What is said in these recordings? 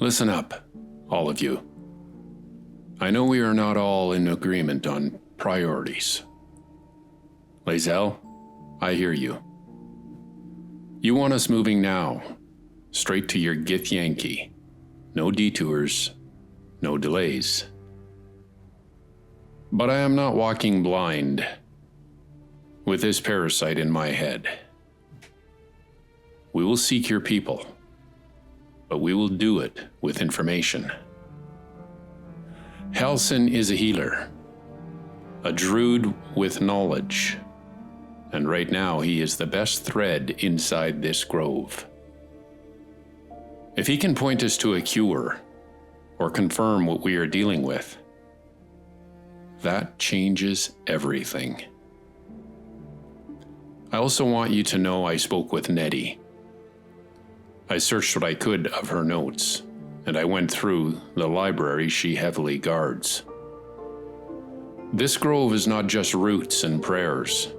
Listen up, all of you. I know we are not all in agreement on priorities. Lae'zel, I hear you. You want us moving now, straight to your Githyanki. No detours, no delays. But I am not walking blind with this parasite in my head. We will seek your people, but we will do it with information. Halsin is a healer, a druid with knowledge, and right now he is the best thread inside this grove. If he can point us to a cure, or confirm what we are dealing with, that changes everything. I also want you to know I spoke with Nettie. I searched what I could of her notes, and I went through the library she heavily guards. This grove is not just roots and prayers.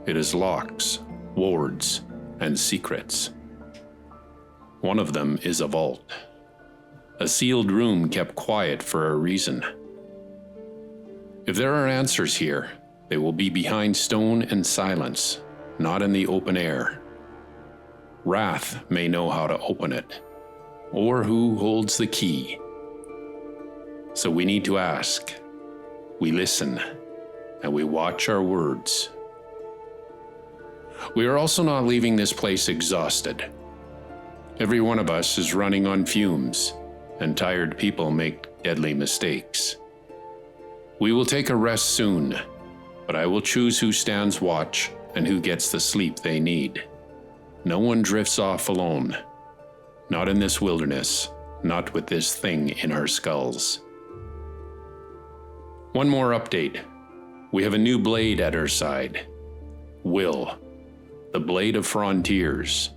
It is locks, wards, and secrets. One of them is a vault. A sealed room kept quiet for a reason. If there are answers here, they will be behind stone and silence, not in the open air. Wrath may know how to open it, or who holds the key. So we need to ask, we listen, and we watch our words. We are also not leaving this place exhausted. Every one of us is running on fumes, and tired people make deadly mistakes. We will take a rest soon, but I will choose who stands watch and who gets the sleep they need. No one drifts off alone. Not in this wilderness, not with this thing in our skulls. One more update. We have a new blade at our side. Will, the Blade of Frontiers.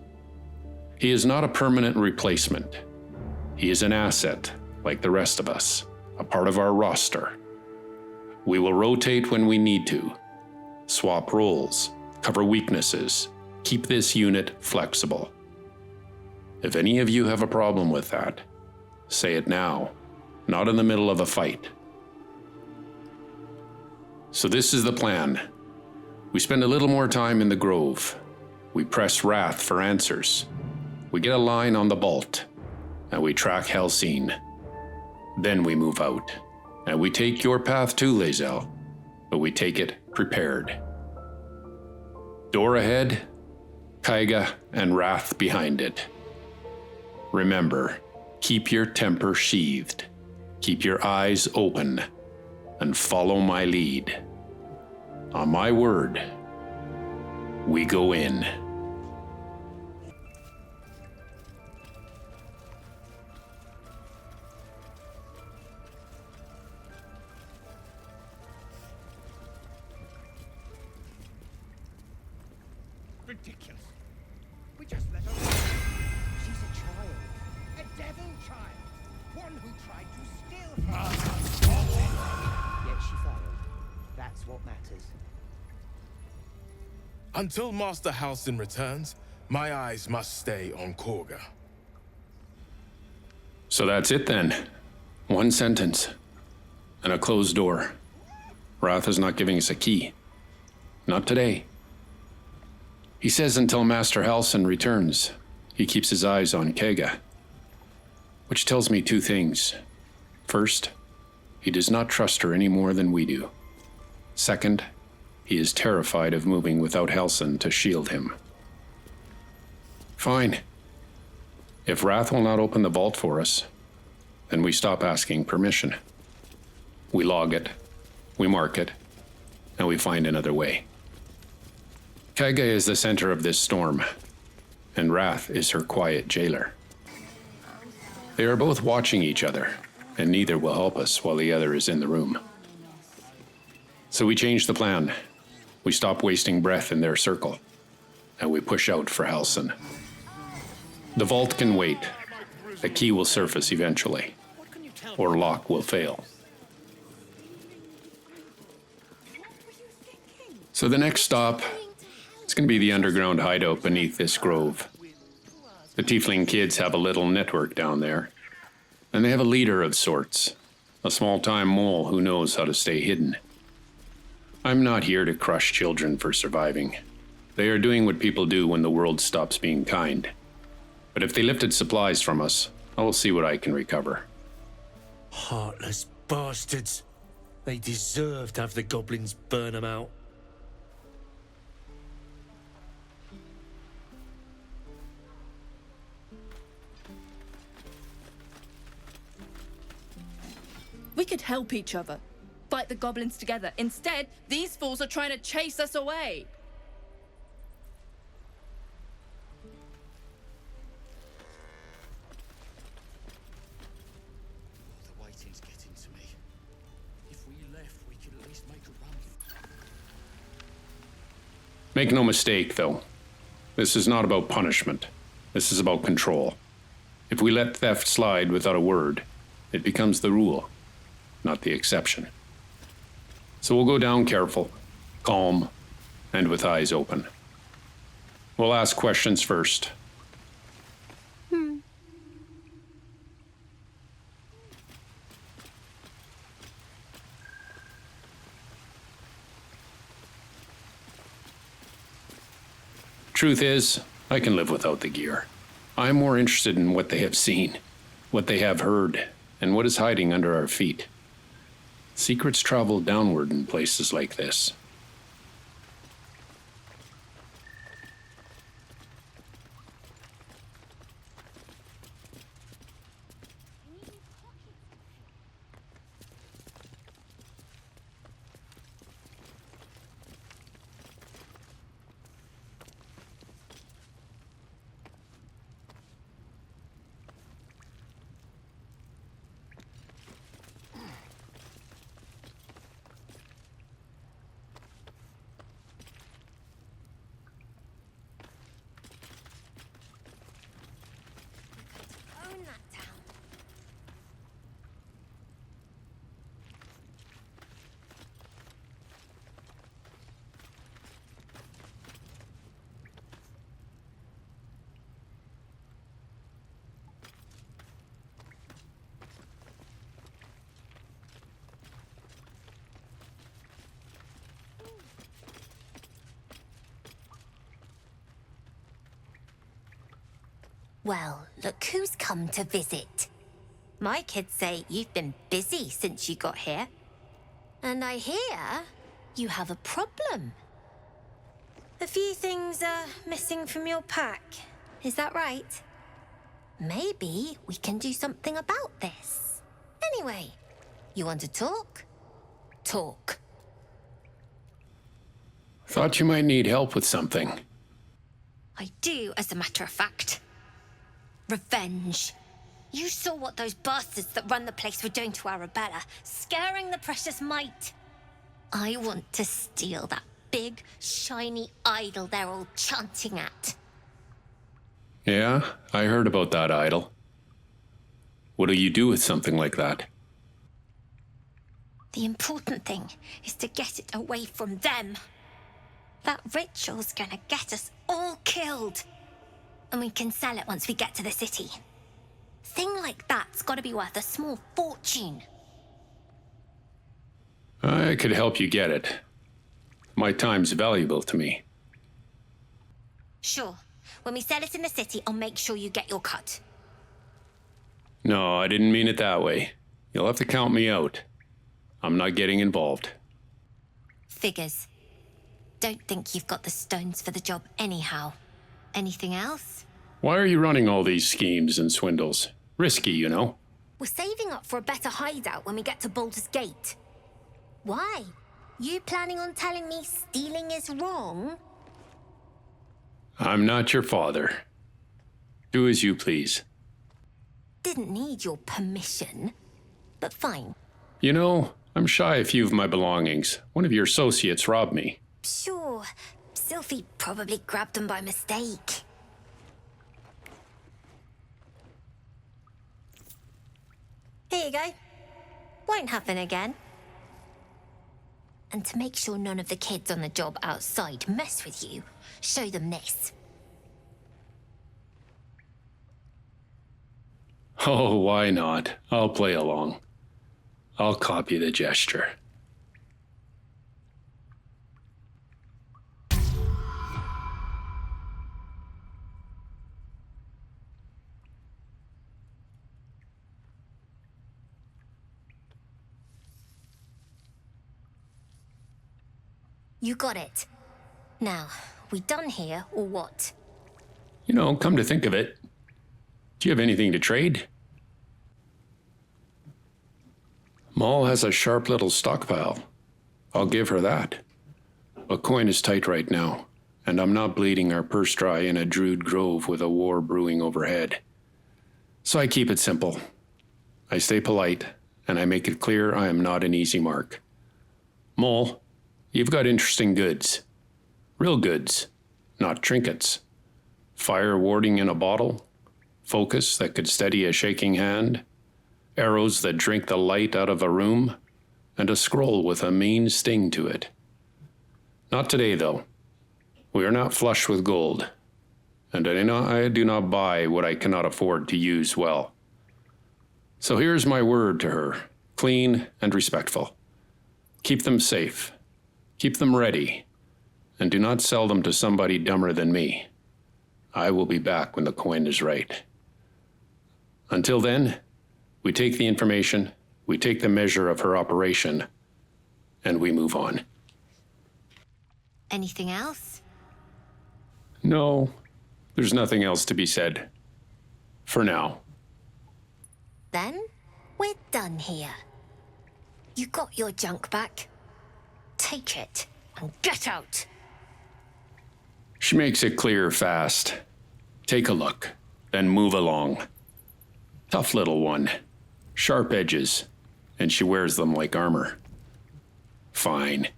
He is not a permanent replacement. He is an asset, like the rest of us, a part of our roster. We will rotate when we need to, swap roles, cover weaknesses, keep this unit flexible. If any of you have a problem with that, say it now, not in the middle of a fight. So this is the plan. We spend a little more time in the grove. We press Wrath for answers. We get a line on the vault, and we track Halsin. Then we move out, and we take your path too, Lae'zel, but we take it prepared. Door ahead, Kaiga and Wrath behind it. Remember, keep your temper sheathed, keep your eyes open, and follow my lead. On my word, we go in. Ridiculous. We just let her run. She's a child. A devil child. One who tried to steal from her. Yet she failed. That's what matters. Until Master Halsin returns, my eyes must stay on Korga. So that's it then. One sentence. And a closed door. Wrath is not giving us a key. Not today. He says until Master Halsin returns, he keeps his eyes on Kaiga. Which tells me two things. First, he does not trust her any more than we do. Second, he is terrified of moving without Halsin to shield him. Fine. If Wrath will not open the vault for us, then we stop asking permission. We log it, we mark it, and we find another way. Kaiga is the center of this storm, and Wrath is her quiet jailer. They are both watching each other, and neither will help us while the other is in the room. So we change the plan. We stop wasting breath in their circle, and we push out for Halsin. The vault can wait. A key will surface eventually, or lock will fail. So the next stop, it's going to be the underground hideout beneath this grove. The tiefling kids have a little network down there. And they have a leader of sorts, a small-time mole who knows how to stay hidden. I'm not here to crush children for surviving. They are doing what people do when the world stops being kind. But if they lifted supplies from us, I will see what I can recover. Heartless bastards. They deserve to have the goblins burn them out. We could help each other. Fight the goblins together. Instead, these fools are trying to chase us away. The waiting's getting to me. If we left, we could at least make a run. Make no mistake, though. This is not about punishment. This is about control. If we let theft slide without a word, it becomes the rule, not the exception. So we'll go down careful, calm, and with eyes open. We'll ask questions first. Truth is, I can live without the gear. I'm more interested in what they have seen, what they have heard, and what is hiding under our feet. Secrets travel downward in places like this. Own that town. Well, look who's come to visit. My kids say you've been busy since you got here. And I hear you have a problem. A few things are missing from your pack. Is that right? Maybe we can do something about this. Anyway, you want to talk? Talk. Thought you might need help with something. I do, as a matter of fact. Revenge. You saw what those bastards that run the place were doing to Arabella, scaring the precious mite. I want to steal that big, shiny idol they're all chanting at. Yeah, I heard about that idol. What do you do with something like that? The important thing is to get it away from them. That ritual's gonna get us all killed. And we can sell it once we get to the city. Thing like that's gotta be worth a small fortune. I could help you get it. My time's valuable to me. Sure. When we sell it in the city, I'll make sure you get your cut. No, I didn't mean it that way. You'll have to count me out. I'm not getting involved. Figures. Don't think you've got the stones for the job anyhow. Anything else? Why are you running all these schemes and swindles? Risky, you know. We're saving up for a better hideout when we get to Baldur's Gate. Why? You planning on telling me stealing is wrong? I'm not your father. Do as you please. Didn't need your permission, but fine. You know, I'm shy a few of my belongings. One of your associates robbed me. Sure. Sylphie probably grabbed them by mistake. Here you go. Won't happen again. And to make sure none of the kids on the job outside mess with you, show them this. Oh, why not? I'll play along. I'll copy the gesture. You got it. Now, we done here, or what? You know, come to think of it, do you have anything to trade? Moll has a sharp little stockpile. I'll give her that. But coin is tight right now, and I'm not bleeding our purse dry in a druid grove with a war brewing overhead. So I keep it simple. I stay polite, and I make it clear I am not an easy mark. Moll, you've got interesting goods. Real goods, not trinkets. Fire warding in a bottle, focus that could steady a shaking hand, arrows that drink the light out of a room, and a scroll with a mean sting to it. Not today, though. We are not flush with gold, and I do not buy what I cannot afford to use well. So here's my word to her, clean and respectful. Keep them safe, keep them ready, and do not sell them to somebody dumber than me. I will be back when the coin is right. Until then, we take the information, we take the measure of her operation, and we move on. Anything else? No, there's nothing else to be said. For now. Then, we're done here. You got your junk back. Take it and get out. She makes it clear fast. Take a look, then move along. Tough little one. Sharp edges, and she wears them like armor. Fine.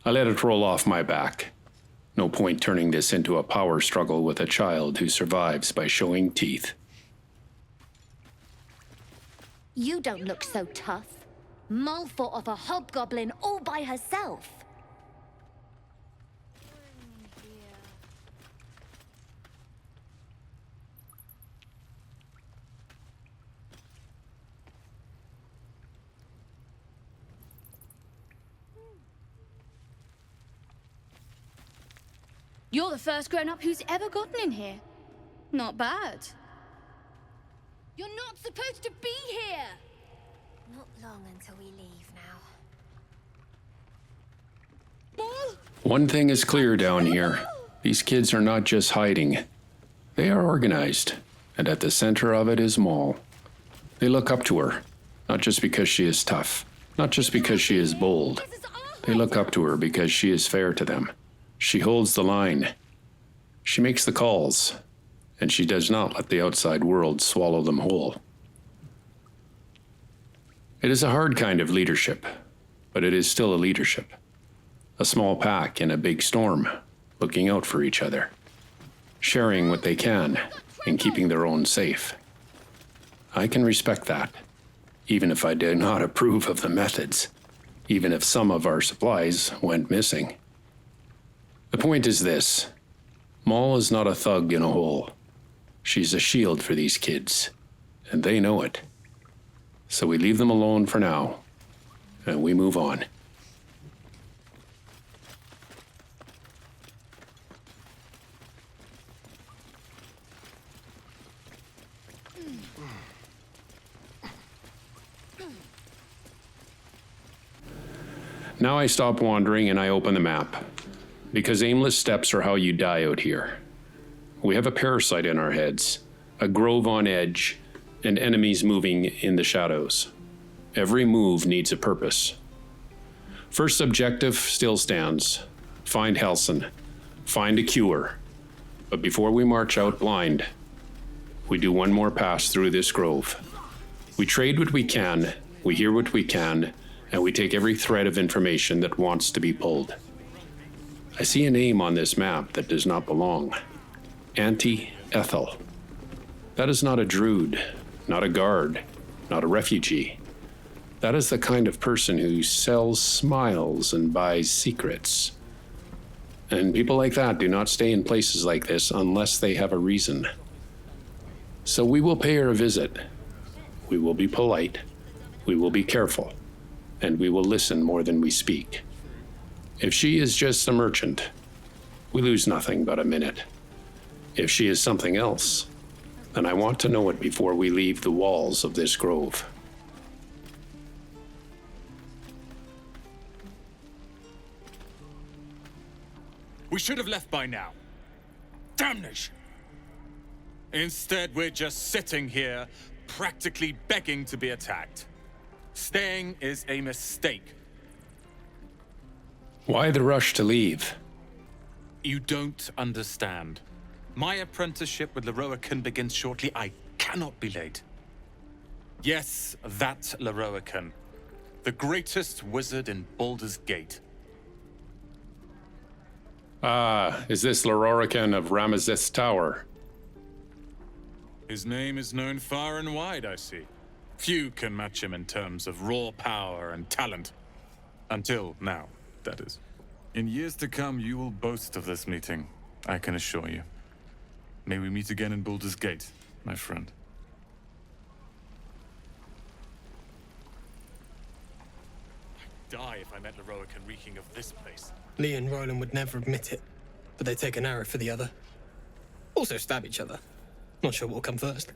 I let it roll off my back. No point turning this into a power struggle with a child who survives by showing teeth. You don't look so tough. Moll fought off a hobgoblin all by herself. You're the first grown-up who's ever gotten in here. Not bad. You're not supposed to be here! Not long until we leave now. Moll! One thing is clear down here. These kids are not just hiding. They are organized, and at the center of it is Moll. They look up to her, not just because she is tough, not just because she is bold. They look up to her because she is fair to them. She holds the line. She makes the calls, and she does not let the outside world swallow them whole. It is a hard kind of leadership, but it is still a leadership. A small pack in a big storm, looking out for each other, sharing what they can and keeping their own safe. I can respect that, even if I do not approve of the methods, even if some of our supplies went missing. The point is this. Moll is not a thug in a hole. She's a shield for these kids, and they know it. So we leave them alone for now, and we move on. Now I stop wandering and I open the map. Because aimless steps are how you die out here. We have a parasite in our heads, a grove on edge, and enemies moving in the shadows. Every move needs a purpose. First objective still stands. Find Halsin. Find a cure. But before we march out blind, we do one more pass through this grove. We trade what we can, we hear what we can, and we take every thread of information that wants to be pulled. I see a name on this map that does not belong. Auntie Ethel. That is not a druid, not a guard, not a refugee. That is the kind of person who sells smiles and buys secrets. And people like that do not stay in places like this unless they have a reason. So we will pay her a visit, We will be polite, we will be careful, and we will listen more than we speak. If she is just a merchant, we lose nothing but a minute. If she is something else, then I want to know it before we leave the walls of this grove. We should have left by now. Damnation! Instead, we're just sitting here, practically begging to be attacked. Staying is a mistake. Why the rush to leave? You don't understand. My apprenticeship with Leroican begins shortly. I cannot be late. Yes, that Leroican. The greatest wizard in Baldur's Gate. Ah, is this Lororican of Ramesses Tower? His name is known far and wide, I see. Few can match him in terms of raw power and talent. Until now, that is. In years to come, you will boast of this meeting, I can assure you. May we meet again in Baldur's Gate, my friend. I'd die if I met Leroican reeking of this place. Lee and Roland would never admit it, but they take an arrow for the other. Also stab each other. Not sure what will come first.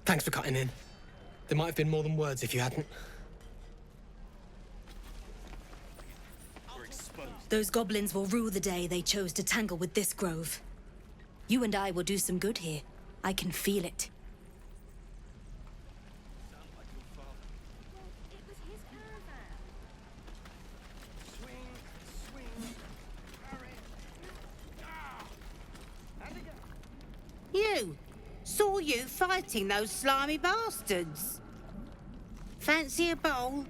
Thanks for cutting in. There might have been more than words if you hadn't. Those goblins will rue the day they chose to tangle with this grove. You and I will do some good here. I can feel it. You! Saw you fighting those slimy bastards. Fancy a bowl?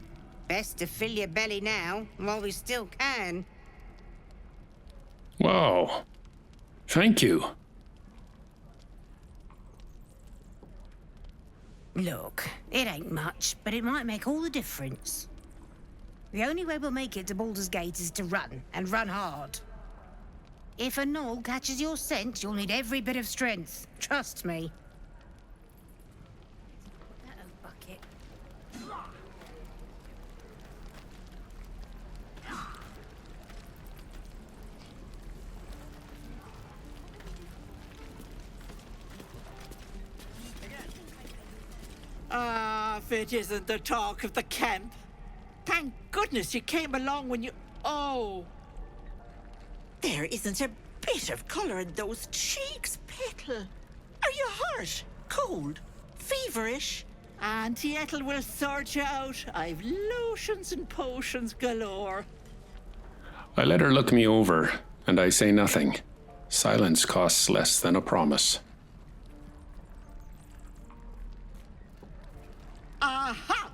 Best to fill your belly now, while we still can. Wow. Thank you. Look, it ain't much, but it might make all the difference. The only way we'll make it to Baldur's Gate is to run, and run hard. If a gnoll catches your scent, you'll need every bit of strength. Trust me. Bucket. If it isn't the talk of the camp. Thank goodness you came along when you... Oh! There isn't a bit of colour in those cheeks, Petal. Are you hurt? Cold? Feverish? Auntie Ethel will sort you out. I've lotions and potions galore. I let her look me over, and I say nothing. Silence costs less than a promise. Aha!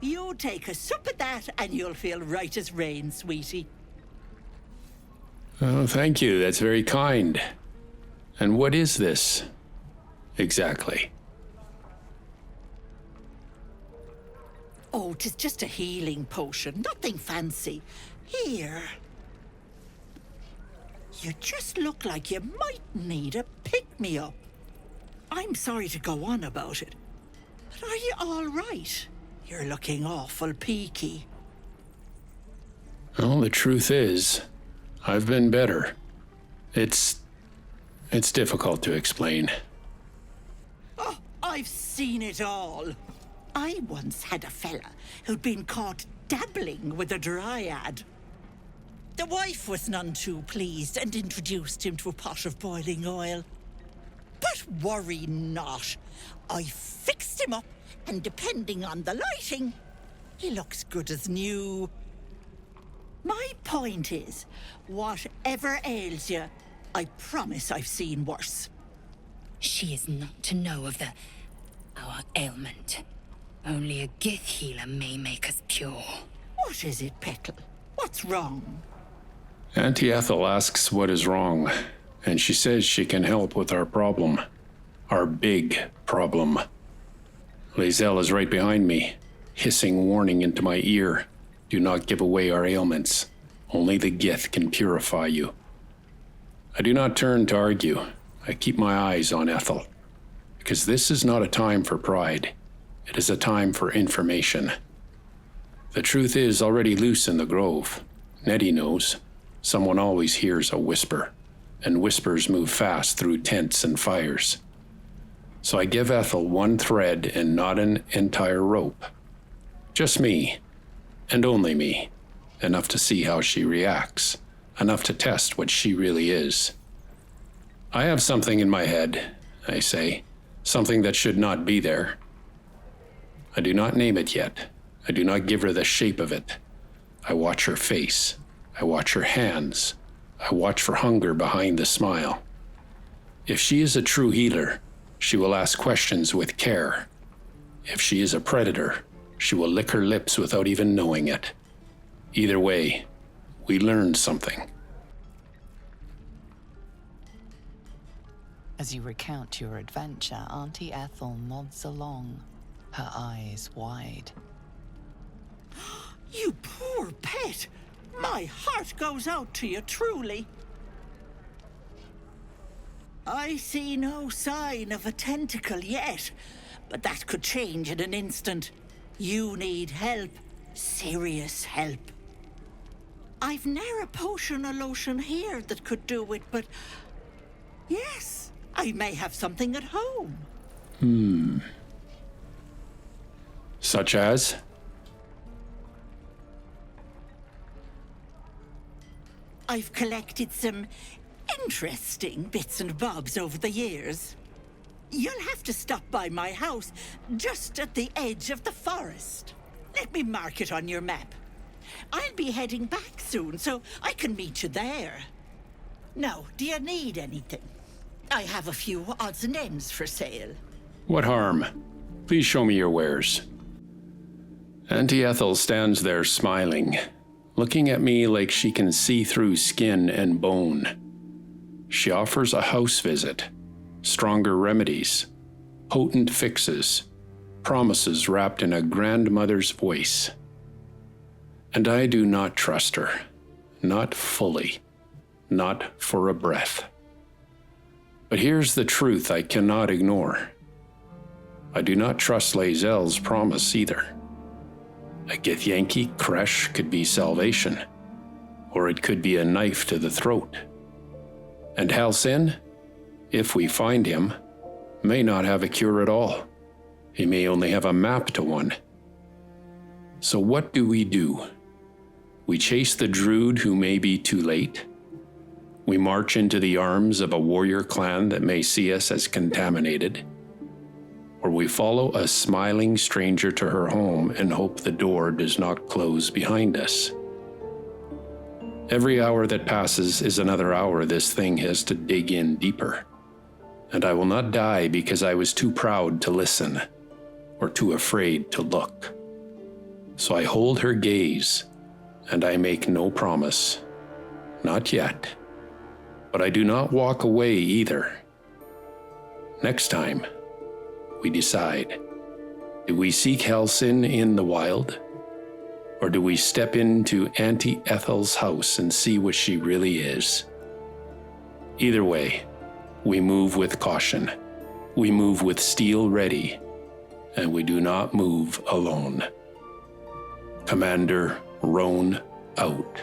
You take a sup at that and you'll feel right as rain, sweetie. Oh, thank you. That's very kind. And what is this exactly? Oh, 'tis just a healing potion, nothing fancy. Here. You just look like you might need a pick-me-up. I'm sorry to go on about it, but are you all right? You're looking awful peaky. Well, the truth is, I've been better. It's difficult to explain. Oh, I've seen it all. I once had a fella who'd been caught dabbling with a dryad. The wife was none too pleased and introduced him to a pot of boiling oil. But worry not. I fixed him up, and depending on the lighting, he looks good as new. My point is, whatever ails you, I promise I've seen worse. She is not to know of our ailment. Only a gith healer may make us pure. What is it, Petal? What's wrong? Auntie Ethel asks what is wrong, and she says she can help with our problem. Our big problem. Lae'zel is right behind me, hissing warning into my ear. Do not give away our ailments. Only the gith can purify you. I do not turn to argue. I keep my eyes on Ethel, because this is not a time for pride. It is a time for information. The truth is already loose in the grove. Nettie knows. Someone always hears a whisper, and whispers move fast through tents and fires. So I give Ethel one thread and not an entire rope. Just me, and only me. Enough to see how she reacts, enough to test what she really is. I have something in my head, I say, something that should not be there. I do not name it yet. I do not give her the shape of it. I watch her face. I watch her hands. I watch for hunger behind the smile. If she is a true healer, she will ask questions with care. If she is a predator, she will lick her lips without even knowing it. Either way, we learned something. As you recount your adventure, Auntie Ethel nods along, her eyes wide. You poor pet! My heart goes out to you, truly. I see no sign of a tentacle yet, but that could change in an instant. You need help. Serious help. I've ne'er a potion or lotion here that could do it, but... yes, I may have something at home. Such as? I've collected some interesting bits and bobs over the years. You'll have to stop by my house, just at the edge of the forest. Let me mark it on your map. I'll be heading back soon, so I can meet you there. Now, do you need anything? I have a few odds and ends for sale. What harm? Please show me your wares. Auntie Ethel stands there smiling, looking at me like she can see through skin and bone. She offers a house visit, stronger remedies, potent fixes, promises wrapped in a grandmother's voice. And I do not trust her, not fully, not for a breath. But here's the truth I cannot ignore. I do not trust Lae'zel's promise either. A Githyanki creche could be salvation, or it could be a knife to the throat. And Halsin, if we find him, may not have a cure at all. He may only have a map to one. So what do? We chase the Druid who may be too late. We march into the arms of a warrior clan that may see us as contaminated. Or we follow a smiling stranger to her home and hope the door does not close behind us. Every hour that passes is another hour this thing has to dig in deeper. And I will not die because I was too proud to listen or too afraid to look. So I hold her gaze, and I make no promise. Not yet. But I do not walk away either. Next time, we decide. Do we seek Halsin in the wild? Or do we step into Auntie Ethel's house and see what she really is? Either way, we move with caution. We move with steel ready. And we do not move alone. Commander Rone out.